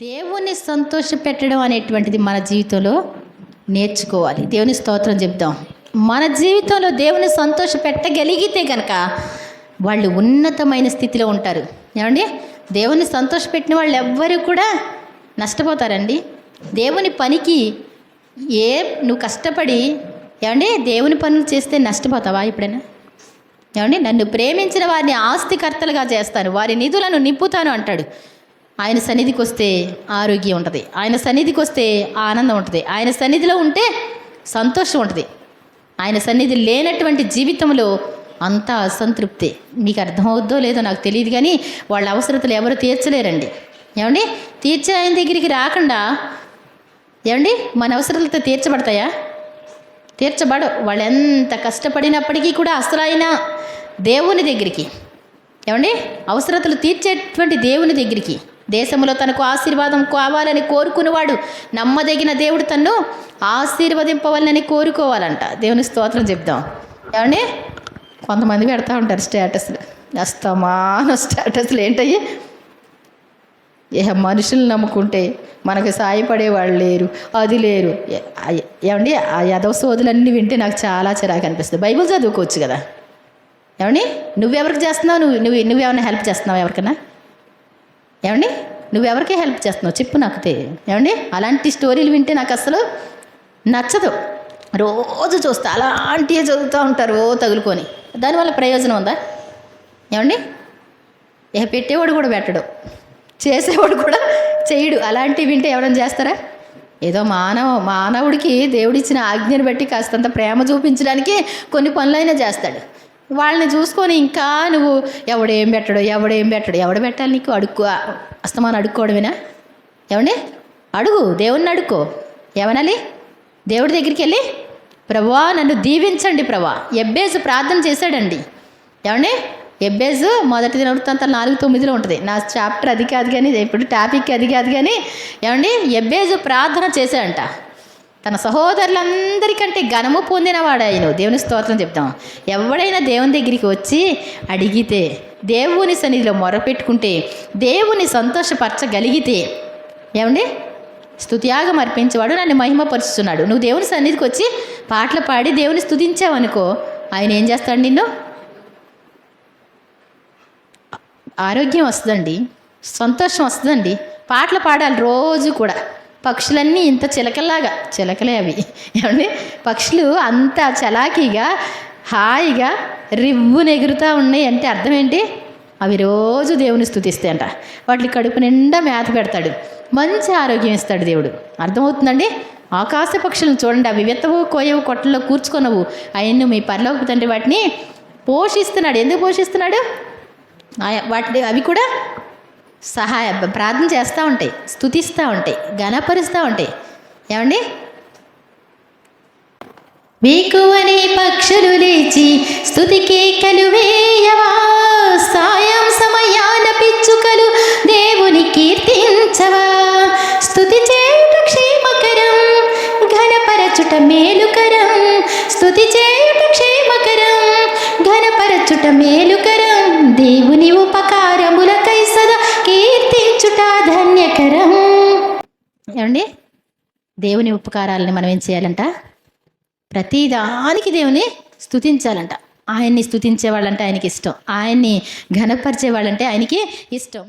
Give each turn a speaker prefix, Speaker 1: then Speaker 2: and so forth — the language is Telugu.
Speaker 1: దేవుణ్ణి సంతోషపెట్టడం అనేటువంటిది మన జీవితంలో నేర్చుకోవాలి. దేవుని స్తోత్రం చెప్దాం. మన జీవితంలో దేవుని సంతోషపెట్టగలిగితే కనుక వాళ్ళు ఉన్నతమైన స్థితిలో ఉంటారు. ఏమండి, దేవుని సంతోషపెట్టిన వాళ్ళు ఎవ్వరు కూడా నష్టపోతారండి. దేవుని పనికి నువ్వు కష్టపడి ఏమండి దేవుని పనులు చేస్తే నష్టపోతావా ఎప్పుడైనా? ఏమండి, నన్ను ప్రేమించిన వారిని ఆస్తికర్తలుగా చేస్తాను, వారి నిధులను నింపుతాను అంటాడు. ఆయన సన్నిధికి వస్తే ఆరోగ్యం ఉంటుంది, ఆయన సన్నిధికి వస్తే ఆనందం ఉంటుంది, ఆయన సన్నిధిలో ఉంటే సంతోషం ఉంటుంది. ఆయన సన్నిధి లేనటువంటి జీవితంలో అంతా అసంతృప్తి. మీకు అర్థమవుద్దో లేదో నాకు తెలియదు, కానీ వాళ్ళ అవసరతలు ఎవరు తీర్చలేరండి. ఏమండి, తీర్చే ఆయన దగ్గరికి రాకుండా ఏమండి మన అవసరాలతో తీర్చబడతాయా? తీర్చబడవు. వాళ్ళు ఎంత కష్టపడినప్పటికీ కూడా అసలు ఆయన దేవుని దగ్గరికి, ఏమండి అవసరతలు తీర్చేటువంటి దేవుని దగ్గరికి, దేశంలో తనకు ఆశీర్వాదం కావాలని కోరుకునేవాడు నమ్మదగిన దేవుడు తన్ను ఆశీర్వదింపవాలని కోరుకోవాలంట. దేవుని స్తోత్రం చెప్దాం. ఏమండి, కొంతమంది పెడతా ఉంటారు స్టేటస్లు, అస్తమాన స్టేటస్లు ఏంటయ్యి, మనుషులు నమ్ముకుంటే మనకు సాయపడేవాళ్ళు లేరు, అది లేరు. ఏమండి, ఆ యదవ సోదులన్నీ వింటే నాకు చాలా చిరాకు అనిపిస్తుంది. బైబిల్ చదువుకోవచ్చు కదా. ఏమండి, నువ్వెవరికి చేస్తున్నావు? నువ్వేమైనా హెల్ప్ చేస్తున్నావు ఎవరికైనా? ఏమండి, నువ్వెవరికే హెల్ప్ చేస్తున్నావు చెప్పు నాకు. ఏమండి, అలాంటి స్టోరీలు వింటే నాకు అసలు నచ్చదు. రోజు చూస్తా అలాంటివే చదువుతూ ఉంటారు తగులుకొని. దానివల్ల ప్రయోజనం ఉందా? ఏమండి, పెట్టేవాడు కూడా పెట్టడు, చేసేవాడు కూడా చేయడు. అలాంటివి వింటే ఎవరైనా చేస్తారా? ఏదో మానవుడికి దేవుడిచ్చిన ఆజ్ఞని బట్టి కాస్తంత ప్రేమ చూపించడానికి కొన్ని పనులైనా చేస్తాడు. వాళ్ళని చూసుకొని ఇంకా నువ్వు ఎవడేం పెట్టడు ఎవడు పెట్టాలి నీకు? అస్తమానం అడుక్కోవడమేనా? ఏమండి, అడుగు, దేవుణ్ణి అడుక్కో. ఏమనాలి? దేవుడి దగ్గరికి వెళ్ళి, ప్రభువా నన్ను దీవించండి ప్రభువా. ఎబ్బేజు ప్రార్థన చేశాడండి. ఏమండి, ఎబ్బేజు మొదటి దినవృత్తాంతాలు 4:9 ఉంటుంది. నా చాప్టర్ అది కాదు కానీ, ఇప్పుడు టాపిక్ అది కాదు కానీ, ఏమండి ఎబ్బేజు ప్రార్థన చేశాడంట. తన సహోదరులందరికంటే ఘనము పొందినవాడు ఆయన. దేవుని స్తోత్రం చెప్తాం. ఎవడైనా దేవుని దగ్గరికి వచ్చి అడిగితే, దేవుని సన్నిధిలో మొరపెట్టుకుంటే, దేవుని సంతోషపరచగలిగితే, ఏమండి స్తుతియాగం అర్పించేవాడు నన్ను మహిమపరుస్తున్నాడు. నువ్వు దేవుని సన్నిధికి వచ్చి పాటలు పాడి దేవుని స్తుతించావనుకో, ఆయన ఏం చేస్తాడు? నిన్ను ఆరోగ్యం వస్తుందండి, సంతోషం వస్తుందండి. పాటలు పాడాలి రోజు కూడా. పక్షులన్నీ ఇంత చిలకలే అవి. ఏమండి, పక్షులు అంత చలాకీగా హాయిగా రివ్వును ఎగురుతూ ఉన్నాయి అంటే అర్థం ఏంటి? అవి రోజు దేవుని స్తుతిస్తాయంట. వాటికి కడుపు నిండా మేత పెడతాడు, మంచి ఆరోగ్యం ఇస్తాడు దేవుడు. అర్థమవుతుందండి? ఆకాశ పక్షులను చూడండి, అవి విత్తవు కోయవు కొట్టల్లో కూర్చుకున్నవు, ఆయన్ను మీ పరలోక తండ్రి వాటిని పోషిస్తున్నాడు. ఎందుకు పోషిస్తున్నాడు? అవి కూడా ప్రార్థన చేస్తూ ఉంటాయి, స్తుతిస్తూ ఉంటాయి, ఘనపరుస్తూ ఉంటాయి. ఏమండి, వేకువనే పక్షులు లేచి స్తుతికే కలువేయవా, సాయం సమయాన పిచ్చుకలు దేవుని కీర్తించవా, స్తుతి చేయుట క్షేమకరం ఘనపరచుట మేలుకరం, స్తుతి చేయుట క్షేమకరం ఘనపరచుట మేలుకరం, దేవుని ఉపకారములకై సదా కీర్తించుట ధన్యకరం. ఏమండి, దేవుని ఉపకారాలని మనం ఏం చేయాలంట? ప్రతిదానికి దేవుని స్తుతించాలంట. ఆయన్ని స్తుతించే వాళ్ళంటే ఆయనకి ఇష్టం, ఆయన్ని ఘనపరిచే వాళ్ళంటే ఆయనకి ఇష్టం.